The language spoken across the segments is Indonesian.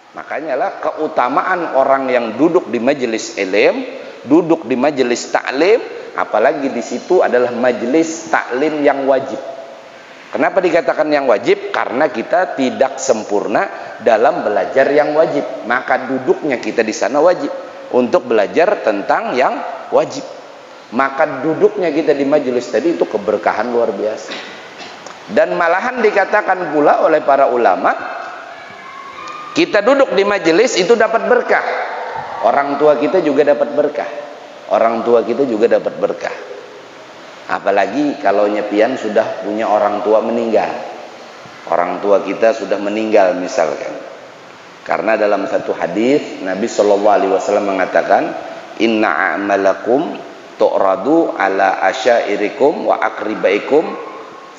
Makanya lah keutamaan orang yang duduk di majelis ilm, duduk di majelis taklim, apalagi di situ adalah majelis taklim yang wajib. Kenapa dikatakan yang wajib? Karena kita tidak sempurna dalam belajar yang wajib. Maka duduknya kita di sana wajib untuk belajar tentang yang wajib. Maka duduknya kita di majelis tadi itu keberkahan luar biasa. Dan malahan dikatakan pula oleh para ulama, kita duduk di majelis itu dapat berkah. Orang tua kita juga dapat berkah. Orang tua kita juga dapat berkah. Apalagi kalau nyepian sudah punya orang tua meninggal. Orang tua kita sudah meninggal misalkan. Karena dalam satu hadis Nabi SAW mengatakan, inna a'malakum tu'radu ala asyairikum wa akribaikum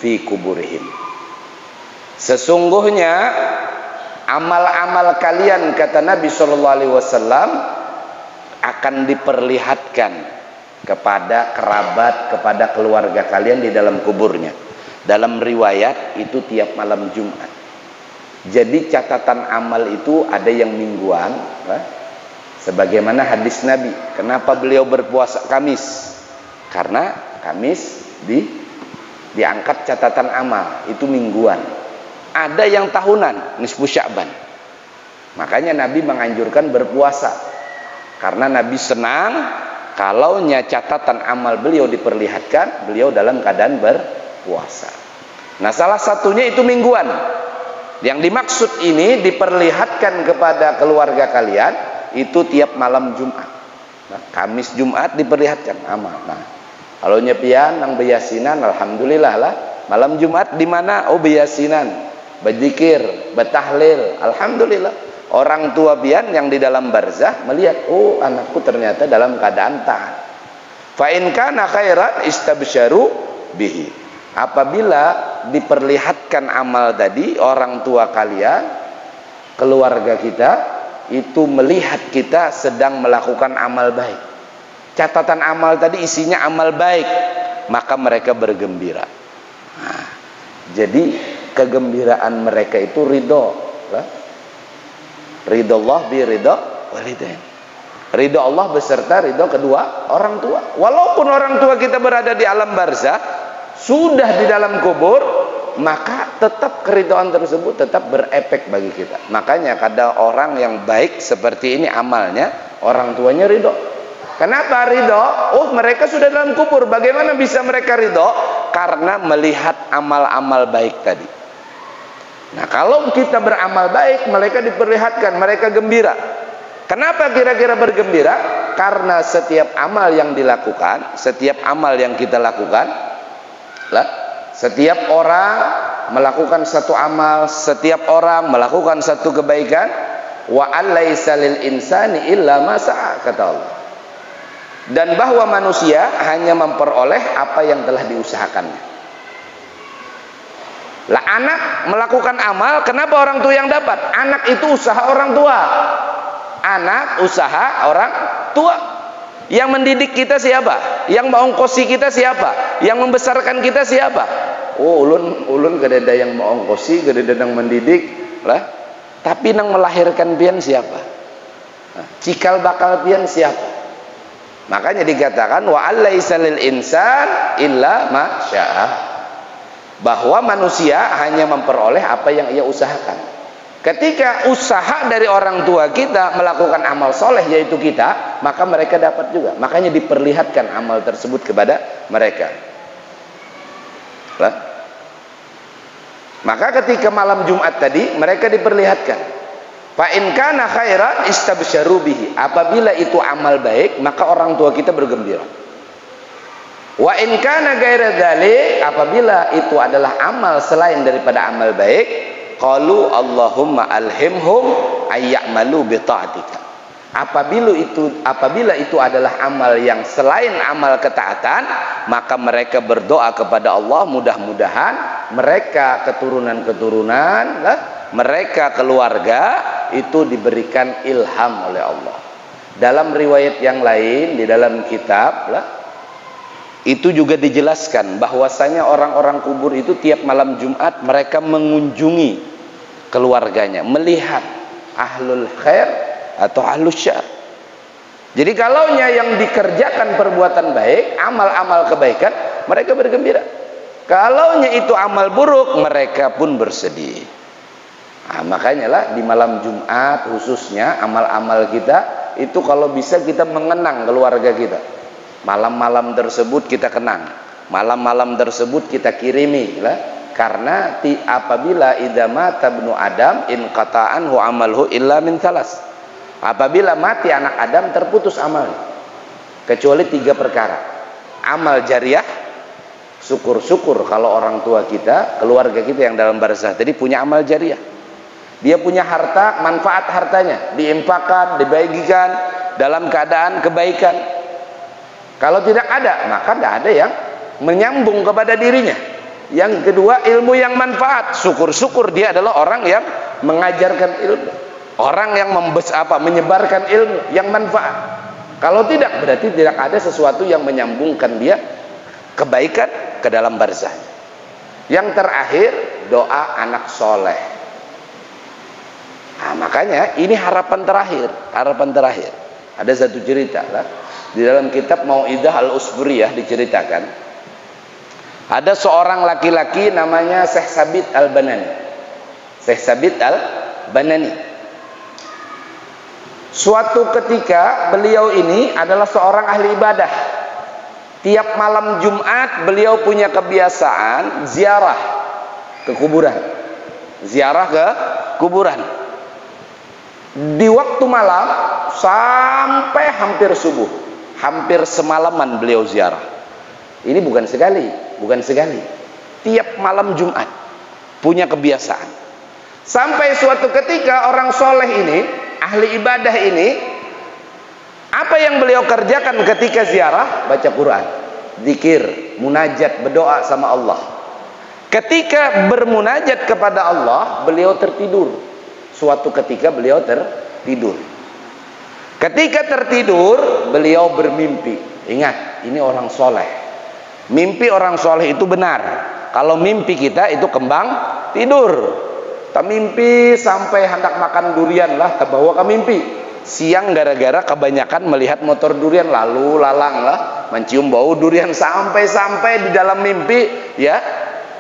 fi kuburihim. Sesungguhnya amal-amal kalian, kata Nabi SAW, akan diperlihatkan kepada kerabat, kepada keluarga kalian di dalam kuburnya. Dalam riwayat itu tiap malam Jumat. Jadi catatan amal itu ada yang mingguan, sebagaimana hadis Nabi. Kenapa beliau berpuasa Kamis? Karena Kamis diangkat catatan amal, itu mingguan. Ada yang tahunan, nisfu Sya'ban. Makanya Nabi menganjurkan berpuasa. Karena Nabi senang kalau catatan amal beliau diperlihatkan, beliau dalam keadaan berpuasa. Nah, salah satunya itu mingguan. Yang dimaksud ini diperlihatkan kepada keluarga kalian itu tiap malam Jumat. Nah, Kamis Jumat diperlihatkan amal. Nah, kalau nyepian nang beyasinan, alhamdulillah lah. Malam Jumat di mana? Oh, beyasinan. Berzikir, bertahlil, alhamdulillah. Orang tua pian yang di dalam barzah melihat, oh anakku ternyata dalam keadaan taat. Fa in kana khairan istabsyaru bihi. Apabila diperlihatkan amal tadi, orang tua kalian, keluarga kita itu melihat kita sedang melakukan amal baik. Catatan amal tadi isinya amal baik, maka mereka bergembira. Nah, jadi kegembiraan mereka itu ridho, ridho Allah bi ridho walidain. Ridho Allah beserta ridho kedua orang tua. Walaupun orang tua kita berada di alam barzah, sudah di dalam kubur, maka tetap keridhaan tersebut tetap berefek bagi kita. Makanya kada orang yang baik seperti ini amalnya, orang tuanya ridho. Kenapa ridho? Oh, mereka sudah dalam kubur. Bagaimana bisa mereka ridho? Karena melihat amal-amal baik tadi. Nah, kalau kita beramal baik, mereka diperlihatkan, mereka gembira. Kenapa kira-kira bergembira? Karena setiap amal yang dilakukan, setiap amal yang kita lakukan, setiap orang melakukan satu amal, setiap orang melakukan satu kebaikan, wa alaisa lil insani illa ma sa'a, kata Allah. Dan bahwa manusia hanya memperoleh apa yang telah diusahakannya. Lah, anak melakukan amal, kenapa orang tua yang dapat? Anak itu usaha orang tua. Anak usaha orang tua. Yang mendidik kita siapa? Yang mengongkosi kita siapa? Yang membesarkan kita siapa? Oh, ulun gededa yang mengongkosi, gededa yang mendidik lah. Tapi yang melahirkan pian siapa? Nah, cikal bakal pian siapa? Makanya dikatakan wa alaisa lil insan illa ma syaa. Bahwa manusia hanya memperoleh apa yang ia usahakan. Ketika usaha dari orang tua kita melakukan amal soleh, yaitu kita, maka mereka dapat juga. Makanya diperlihatkan amal tersebut kepada mereka. Maka ketika malam Jumat tadi, mereka diperlihatkan. Fa in kana khairan istabsyaru bihi. Apabila itu amal baik, maka orang tua kita bergembira. Wa in kana ghaira dzalik, apabila itu adalah amal selain daripada amal baik, qalu Allahumma alhimhum ayyamalu bi ta'atika. Apabila itu adalah amal yang selain amal ketaatan, maka mereka berdoa kepada Allah, mudah-mudahan mereka keturunan-keturunan, mereka keluarga itu diberikan ilham oleh Allah. Dalam riwayat yang lain di dalam kitab itu juga dijelaskan bahwasanya orang-orang kubur itu tiap malam Jumat mereka mengunjungi keluarganya, melihat ahlul khair atau ahlus syar. Jadi kalaunya yang dikerjakan perbuatan baik, amal-amal kebaikan, mereka bergembira. Kalaunya itu amal buruk, mereka pun bersedih. Nah, makanya lah di malam Jumat khususnya amal-amal kita itu kalau bisa kita mengenang keluarga kita. Malam-malam tersebut kita kenang, malam-malam tersebut kita kirimi lah. Karena apabila idza mata ibnu Adam in qata'anhu amalhu illa min thalas. Apabila mati anak Adam terputus amalnya kecuali 3 perkara. Amal jariah, syukur-syukur kalau orang tua kita, keluarga kita yang dalam barzah tadi punya amal jariah. Dia punya harta, manfaat hartanya diinfakkan, dibagikan dalam keadaan kebaikan. Kalau tidak ada, maka tidak ada yang menyambung kepada dirinya. Yang kedua, ilmu yang manfaat. Syukur-syukur dia adalah orang yang mengajarkan ilmu, orang yang menyebarkan ilmu yang manfaat. Kalau tidak, berarti tidak ada sesuatu yang menyambungkan dia kebaikan ke dalam barzah. Yang terakhir, doa anak soleh. Nah, makanya ini harapan terakhir, harapan terakhir. Ada satu cerita lah di dalam kitab Mau'idah Al-Usburiyah diceritakan. Ada seorang laki-laki namanya Syekh Sabit Al-Banani. Syekh Sabit Al-Banani. Suatu ketika beliau ini adalah seorang ahli ibadah. Tiap malam Jumat beliau punya kebiasaan ziarah ke kuburan. Ziarah ke kuburan. Di waktu malam sampai hampir subuh, hampir semalaman beliau ziarah. Ini bukan sekali, bukan sekali. Tiap malam Jumat punya kebiasaan. Sampai suatu ketika orang soleh ini, ahli ibadah ini, apa yang beliau kerjakan ketika ziarah? Baca Quran, zikir, munajat, berdoa sama Allah. Ketika bermunajat kepada Allah, beliau tertidur. Suatu ketika beliau tertidur. Ketika tertidur, beliau bermimpi. Ingat, ini orang soleh. Mimpi orang soleh itu benar. Kalau mimpi kita itu kembang tidur. Tak mimpi sampai hendak makan durian lah, terbawa ke mimpi. Siang gara-gara kebanyakan melihat motor durian lalu lalang lah, mencium bau durian sampai di dalam mimpi ya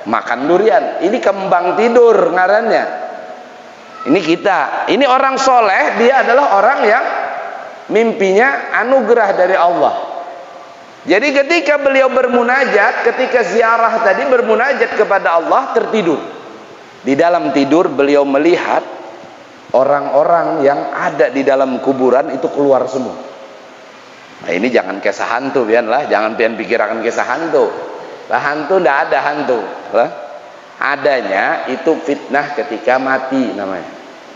makan durian. Ini kembang tidur ngarannya. Ini kita, ini orang soleh, dia adalah orang yang mimpinya anugerah dari Allah. Jadi ketika beliau bermunajat, ketika ziarah tadi bermunajat kepada Allah, tertidur. Di dalam tidur beliau melihat orang-orang yang ada di dalam kuburan itu keluar semua. Nah ini jangan kisah hantu pian lah, jangan pian pikirkan kisah hantu. Lah hantu ndak ada hantu lah. Adanya itu fitnah ketika mati namanya.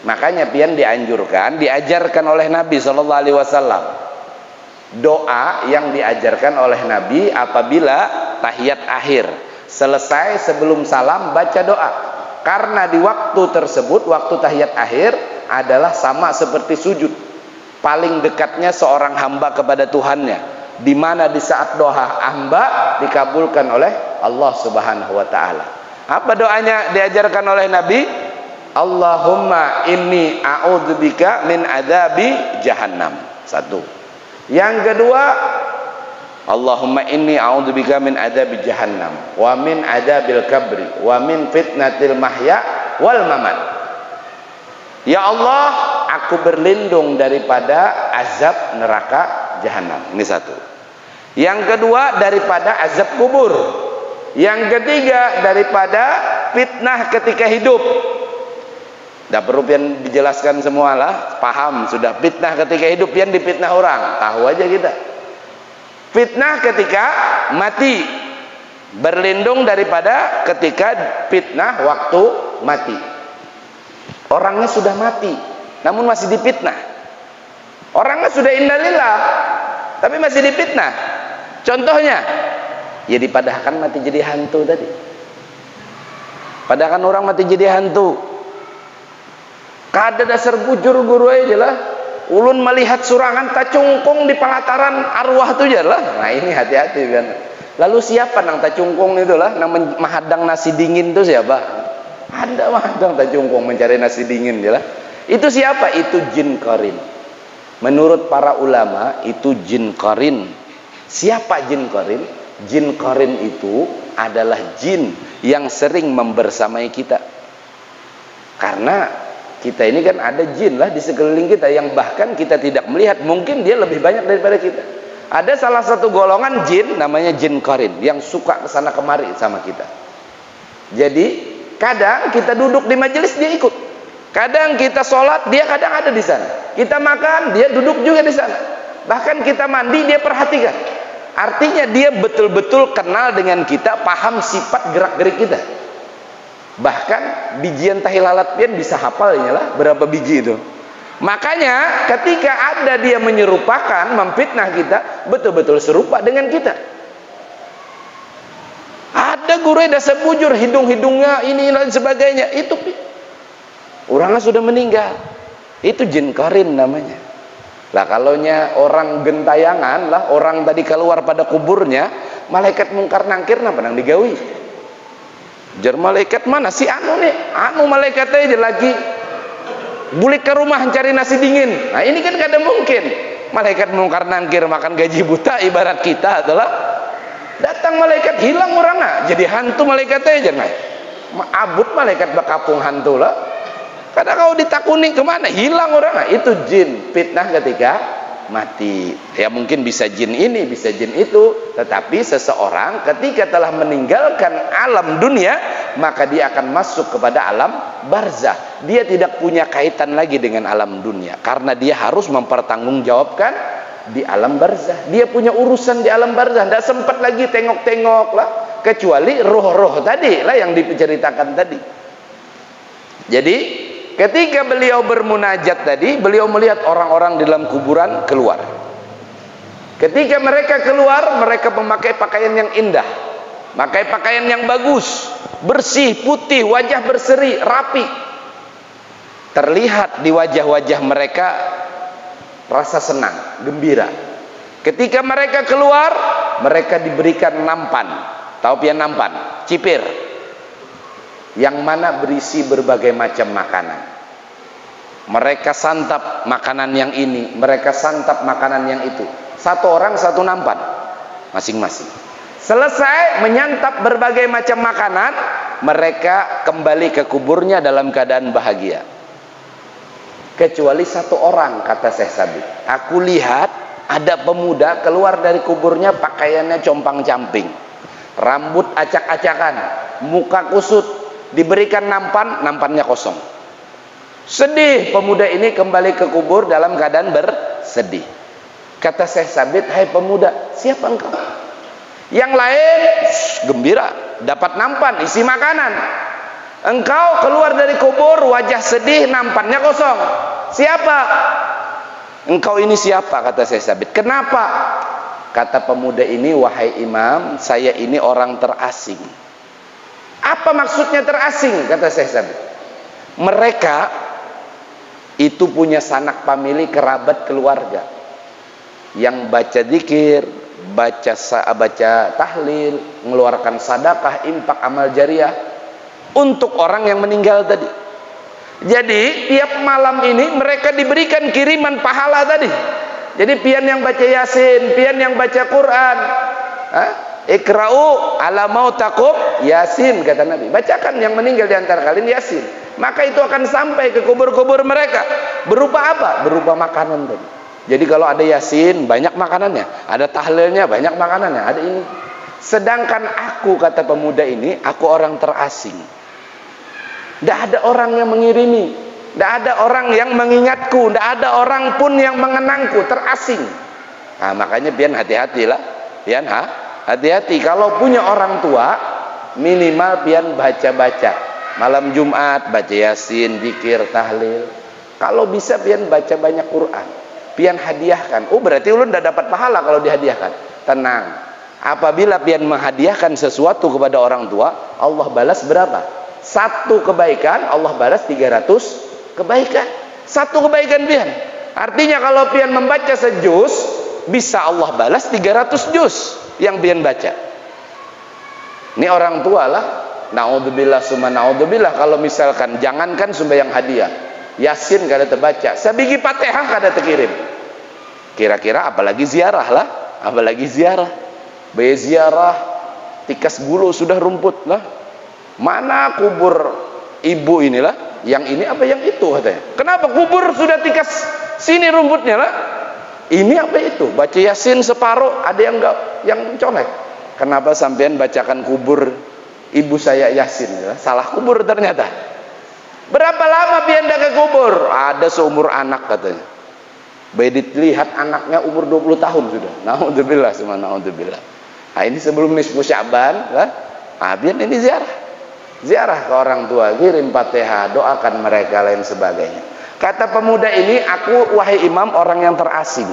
Makanya pian dianjurkan, diajarkan oleh Nabi SAW doa yang diajarkan oleh Nabi apabila tahiyat akhir. Selesai sebelum salam baca doa. Karena di waktu tersebut, waktu tahiyat akhir adalah sama seperti sujud. Paling dekatnya seorang hamba kepada Tuhannya. Di mana di saat doa hamba dikabulkan oleh Allah Subhanahu wa taala. Apa doanya diajarkan oleh Nabi? Allahumma inni a'udzubika min adzabi jahannam. Satu. Yang kedua, Allahumma inni a'udzubika min adzabi jahannam wa min adzabil kabri wa min fitnatil mahya wal mamat. Ya Allah, aku berlindung daripada azab neraka jahanam. Ini satu. Yang kedua, daripada azab kubur. Yang ketiga, daripada fitnah ketika hidup. Tidak perlu pian dijelaskan semualah, paham sudah. Fitnah ketika hidup pian dipitnah orang, tahu aja kita. Fitnah ketika mati, berlindung daripada ketika fitnah waktu mati. Orangnya sudah mati, namun masih dipitnah. Orangnya sudah innalillah, tapi masih dipitnah. Contohnya, ya dipadahkan mati jadi hantu tadi. Padahkan orang mati jadi hantu. Kada dasar bujur guru aja lah. Ulun melihat surangan tacungkung di pelataran arwah itu aja lah. Nah ini hati-hati kan. Lalu siapa nang tacungkung itu lah, nang mahadang nasi dingin itu siapa? Ada mahadang tacungkung mencari nasi dingin dia lah. Itu siapa? Itu jin qarin. Menurut para ulama itu jin qarin. Siapa jin qarin? Jin qarin itu adalah jin yang sering membersamai kita. Karena kita ini kan ada jin lah di sekeliling kita yang bahkan kita tidak melihat, mungkin dia lebih banyak daripada kita. Ada salah satu golongan jin namanya jin qarin yang suka kesana kemari sama kita. Jadi kadang kita duduk di majelis dia ikut, kadang kita sholat dia kadang ada di sana, kita makan dia duduk juga di sana, bahkan kita mandi dia perhatikan. Artinya dia betul-betul kenal dengan kita, paham sifat gerak-gerik kita. Bahkan bijian tahi lalat pian bisa hafalnya lah berapa biji itu. Makanya ketika ada dia menyerupakan, memfitnah kita, betul-betul serupa dengan kita. Ada guru dasar bujur, hidung-hidungnya ini dan sebagainya, itu orangnya sudah meninggal. Itu jin qarin namanya. Lah kalaunya orang gentayangan lah, orang tadi keluar pada kuburnya, malaikat mungkar nangkir napa nang digawi. Jar malaikat mana si anu nih? Anu malaikat aja lagi bulik ke rumah cari nasi dingin. Nah ini kan kada mungkin. Malaikat mungkar nangkir makan gaji buta ibarat kita adalah datang malaikat hilang orangnya. Jadi hantu malaikat aja nih. Abut malaikat bakapung hantu lah. Kadang kau ditakuni kemana? Hilang orangnya. Itu jin fitnah ketika mati. Ya mungkin bisa jin ini, bisa jin itu. Tetapi seseorang ketika telah meninggalkan alam dunia, maka dia akan masuk kepada alam barzah. Dia tidak punya kaitan lagi dengan alam dunia, karena dia harus mempertanggungjawabkan di alam barzah. Dia punya urusan di alam barzah, tidak sempat lagi tengok-tengok lah, kecuali roh-roh tadi lah yang diceritakan tadi. Jadi ketika beliau bermunajat tadi, beliau melihat orang-orang di dalam kuburan keluar. Ketika mereka keluar, mereka memakai pakaian yang indah, pakai pakaian yang bagus, bersih, putih, wajah berseri, rapi. Terlihat di wajah-wajah mereka rasa senang, gembira. Ketika mereka keluar, mereka diberikan nampan. Tahu pian nampan? Cipir. Yang mana berisi berbagai macam makanan. Mereka santap makanan yang ini, mereka santap makanan yang itu. Satu orang satu nampan masing-masing. Selesai menyantap berbagai macam makanan, mereka kembali ke kuburnya dalam keadaan bahagia. Kecuali satu orang, kata Syekh Sabit. Aku lihat ada pemuda keluar dari kuburnya pakaiannya compang-camping, rambut acak-acakan, muka kusut. Diberikan nampan, nampannya kosong. Sedih pemuda ini kembali ke kubur dalam keadaan bersedih. Kata Syekh Sabit, hai pemuda, siapa engkau? Yang lain gembira, dapat nampan, isi makanan. Engkau keluar dari kubur, wajah sedih, nampannya kosong. Siapa? Engkau ini siapa? Kata Syekh Sabit. Kenapa? Kata pemuda ini, wahai imam, saya ini orang terasing. Apa maksudnya terasing? Kata Syekh Sabit. Mereka itu punya sanak famili, kerabat, keluarga yang baca zikir, baca tahlil, mengeluarkan sedekah, infak, amal jariah untuk orang yang meninggal tadi. Jadi tiap malam ini mereka diberikan kiriman pahala tadi. Jadi pian yang baca Yasin, pian yang baca Quran, Ikra'u ala mautakum Yasin, kata Nabi. Bacakan yang meninggal di antara kalian Yasin. Maka itu akan sampai ke kubur-kubur mereka. Berupa apa? Berupa makanan tadi. Jadi kalau ada Yasin, banyak makanannya. Ada tahlilnya, banyak makanannya. Ada ini. Sedangkan aku, kata pemuda ini, aku orang terasing. Tidak ada orang yang mengirimi, tidak ada orang yang mengingatku, tidak ada orang pun yang mengenangku, terasing. Nah, makanya pian hati-hatilah. Pian hati-hati kalau punya orang tua, minimal pian baca-baca. Malam Jumat baca Yasin, zikir, tahlil. Kalau bisa pian baca banyak Quran. Pian hadiahkan. Oh, berarti ulun tidak dapat pahala kalau dihadiahkan. Tenang. Apabila pian menghadiahkan sesuatu kepada orang tua, Allah balas berapa? Satu kebaikan, Allah balas 300 kebaikan. Satu kebaikan pian. Artinya kalau pian membaca sejuz, bisa Allah balas 300 juz yang pian baca. Ini orang tua lah. Naudzubillah summa naudzubillah kalau misalkan jangankan sembahyang hadiah, Yasin kada terbaca, sabigi Fatihah kada terkirim. Kira-kira apalagi ziarah lah, apalagi ziarah. Bayi ziarah tikas bulu sudah rumput lah. Mana kubur ibu inilah, yang ini apa yang itu katanya. Kenapa kubur sudah tikas sini rumputnya lah? Ini apa itu? Baca Yasin separuh, ada yang enggak, yang colek. Kenapa sampean bacakan kubur ibu saya Yasin? Salah kubur ternyata. Berapa lama pindah ke kubur? Ada seumur anak katanya. Baik dilihat anaknya umur 20 tahun sudah. Naudzubillah, semua naudzubillah. Nah, ini sebelum nisfu Sya'ban lah. Nah, biar ini ziarah. Ziarah ke orang tua, kirim Fatihah, doakan mereka lain sebagainya. Kata pemuda ini, aku wahai imam orang yang terasing.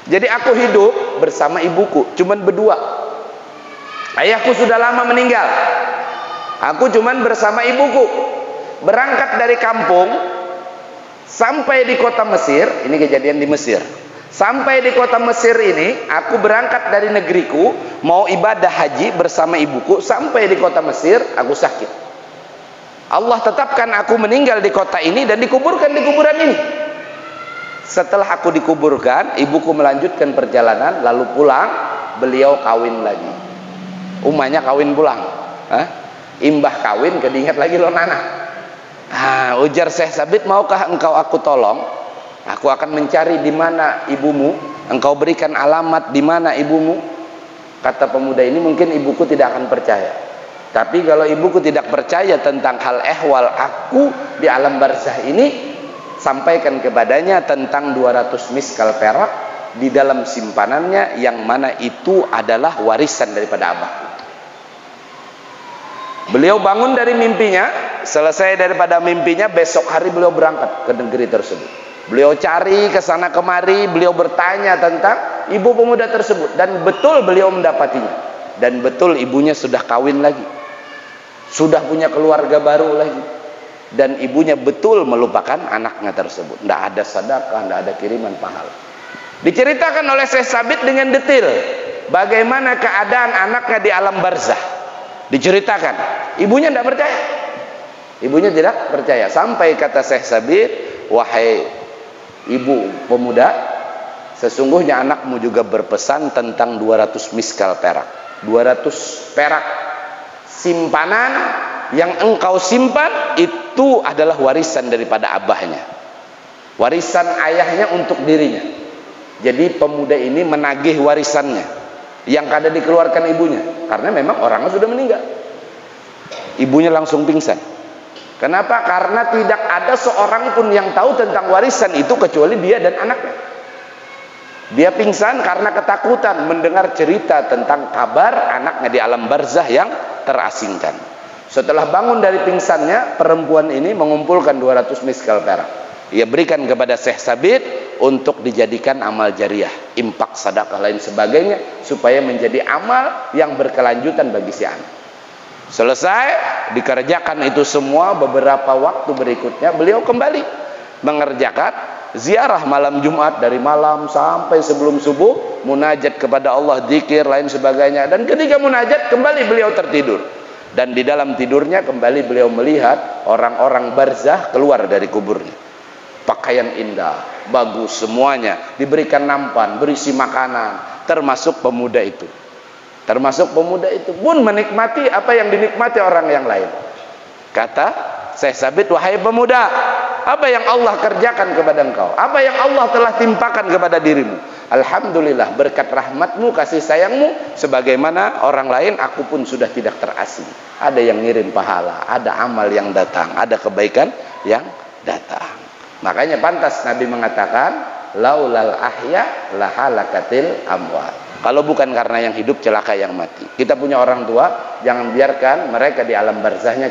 Jadi aku hidup bersama ibuku, cuman berdua. Ayahku sudah lama meninggal. Aku cuman bersama ibuku. Berangkat dari kampung sampai di kota Mesir. Ini kejadian di Mesir. Sampai di kota Mesir ini, aku berangkat dari negeriku mau ibadah haji bersama ibuku. Sampai di kota Mesir, aku sakit. Allah tetapkan aku meninggal di kota ini dan dikuburkan di kuburan ini. Setelah aku dikuburkan, ibuku melanjutkan perjalanan lalu pulang. Beliau kawin lagi. Umahnya kawin pulang. Imbah kawin, kedingat lagi lo nana. Ujar Syekh Sabit, maukah engkau aku tolong? Aku akan mencari di mana ibumu. Engkau berikan alamat di mana ibumu. Kata pemuda ini, mungkin ibuku tidak akan percaya. Tapi kalau ibuku tidak percaya tentang hal ehwal aku di alam barzah ini, sampaikan kepadanya tentang 200 miskal perak di dalam simpanannya, yang mana itu adalah warisan daripada abahku. Beliau bangun dari mimpinya, selesai daripada mimpinya, besok hari beliau berangkat ke negeri tersebut. Beliau cari ke sana kemari, beliau bertanya tentang ibu pemuda tersebut, dan betul beliau mendapatinya. Dan betul ibunya sudah kawin lagi, sudah punya keluarga baru lagi, dan ibunya betul melupakan anaknya tersebut. Tidak ada sedekah, tidak ada kiriman pahala. Diceritakan oleh Syekh Sabit dengan detail bagaimana keadaan anaknya di alam barzah. Diceritakan, ibunya tidak percaya. Ibunya tidak percaya. Sampai kata Syekh Sabit, wahai ibu pemuda, sesungguhnya anakmu juga berpesan tentang 200 miskal perak. 200 perak simpanan yang engkau simpan itu adalah warisan daripada abahnya, warisan ayahnya untuk dirinya. Jadi pemuda ini menagih warisannya yang kada dikeluarkan ibunya, karena memang orangnya sudah meninggal. Ibunya langsung pingsan. Kenapa? Karena tidak ada seorang pun yang tahu tentang warisan itu kecuali dia dan anaknya. Dia pingsan karena ketakutan mendengar cerita tentang kabar anaknya di alam barzah yang terasingkan. Setelah bangun dari pingsannya, perempuan ini mengumpulkan 200 miskal perak. Ia berikan kepada Syekh Sabit untuk dijadikan amal jariah, impak, sedekah lain sebagainya, supaya menjadi amal yang berkelanjutan bagi si anak. Selesai dikerjakan itu semua, beberapa waktu berikutnya beliau kembali mengerjakan ziarah malam Jumat, dari malam sampai sebelum subuh, munajat kepada Allah, zikir lain sebagainya. Dan ketika munajat kembali beliau tertidur, dan di dalam tidurnya kembali beliau melihat orang-orang barzah keluar dari kuburnya. Pakaian indah, bagus semuanya, diberikan nampan, berisi makanan, termasuk pemuda itu. Termasuk pemuda itu pun menikmati apa yang dinikmati orang yang lain. Kata Syekh Sabit, wahai pemuda, apa yang Allah kerjakan kepada engkau? Apa yang Allah telah timpakan kepada dirimu? Alhamdulillah, berkat rahmatmu, kasih sayangmu, sebagaimana orang lain, aku pun sudah tidak terasing. Ada yang ngirim pahala, ada amal yang datang, ada kebaikan yang datang. Makanya pantas Nabi mengatakan, laulal ahya lahalakatil amwat. Kalau bukan karena yang hidup, celaka yang mati. Kita punya orang tua, jangan biarkan mereka di alam barzahnya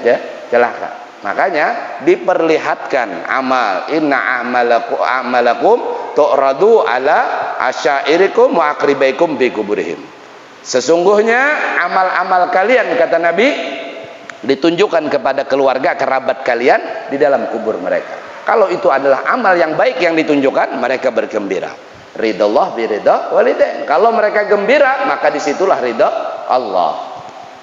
celaka. Makanya diperlihatkan amal, inna amalakum tu'radu ala asyairikum wa akribaikum bi kuburihim. Sesungguhnya amal-amal kalian, kata Nabi, ditunjukkan kepada keluarga kerabat kalian di dalam kubur mereka. Kalau itu adalah amal yang baik yang ditunjukkan, mereka bergembira. Ridallah biridha walidain. Kalau mereka gembira, maka disitulah ridha Allah.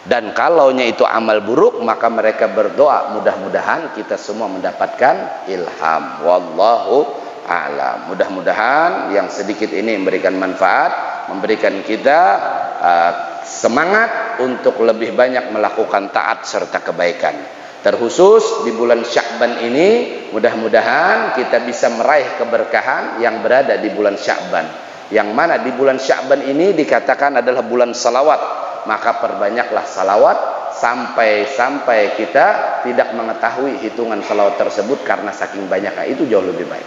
Dan kalaunya itu amal buruk, maka mereka berdoa, mudah-mudahan kita semua mendapatkan ilham. Wallahu a'lam. Mudah-mudahan yang sedikit ini memberikan manfaat, memberikan kita semangat untuk lebih banyak melakukan taat serta kebaikan. Terkhusus di bulan Sya'ban ini, mudah-mudahan kita bisa meraih keberkahan yang berada di bulan Sya'ban. Yang mana di bulan Sya'ban ini dikatakan adalah bulan salawat. Maka perbanyaklah salawat sampai kita tidak mengetahui hitungan salawat tersebut karena saking banyaknya. Itu jauh lebih baik.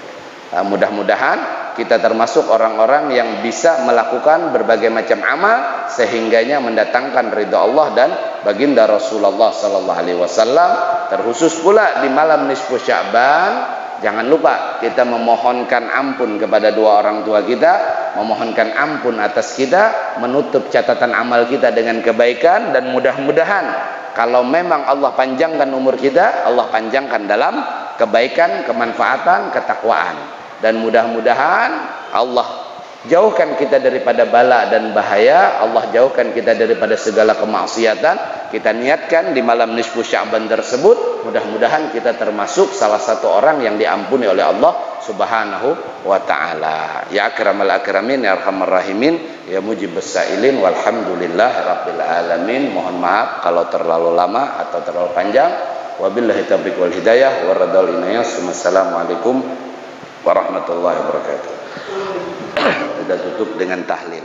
Mudah-mudahan kita termasuk orang-orang yang bisa melakukan berbagai macam amal sehingganya mendatangkan ridha Allah dan baginda Rasulullah sallallahu alaihi wasallam. Terkhusus pula di malam nisfu Sya'ban, jangan lupa kita memohonkan ampun kepada dua orang tua kita, memohonkan ampun atas kita, menutup catatan amal kita dengan kebaikan, dan mudah-mudahan kalau memang Allah panjangkan umur kita, Allah panjangkan dalam kebaikan, kemanfaatan, ketakwaan. Dan mudah-mudahan Allah jauhkan kita daripada bala dan bahaya, Allah jauhkan kita daripada segala kemaksiatan. Kita niatkan di malam nisfu Sya'ban tersebut, mudah-mudahan kita termasuk salah satu orang yang diampuni oleh Allah Subhanahu wa ta'ala. Ya akramal akramin, ya arhamar rahimin, ya mujibus sa'ilin, walhamdulillah rabbil alamin. Mohon maaf kalau terlalu lama atau terlalu panjang. Wabillahi taufiq wal hidayah waradul inayah. Wassalamualaikum warahmatullahi wabarakatuh. Kita tutup dengan tahlil.